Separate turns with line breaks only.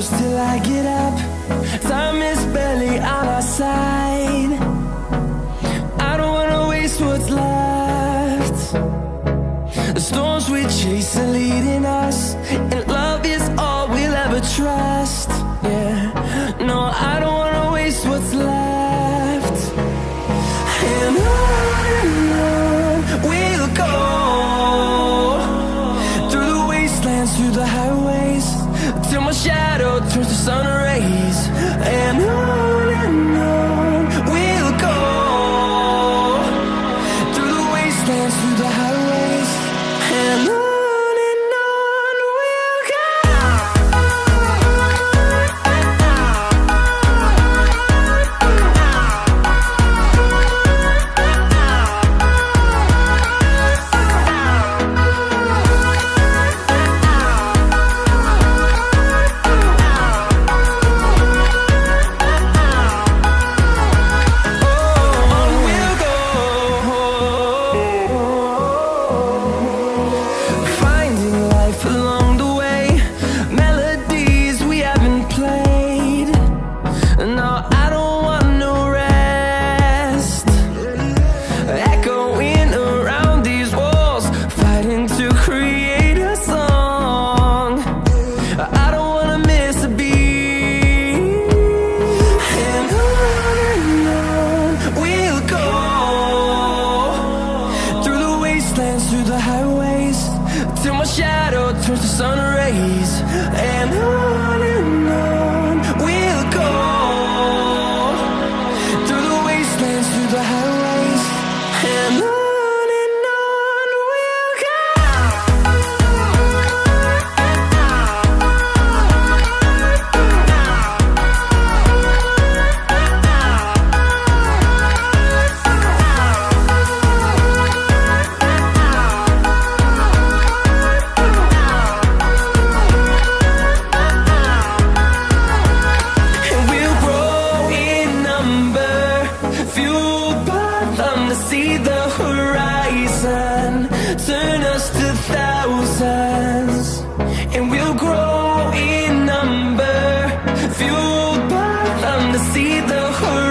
close till I get up. Time is barely on our side. I don't wanna waste what's left. The storms we chase are leading us, and love is all we'll ever trust. Yeah, no, I don't wanna waste what's left. And on we'll go, through the wastelands, through the highways, till my shadow turns to sun rays. And on we'll go, through the wastelands, through the highways, and on we'll go. Through the highways, till my shadow turns to sun rays. And on we'll go, through the wastelands, through the highways, and on we'll go. See the horizon, turn us to thousands, and we'll grow in number, fueled by them to see the horizon.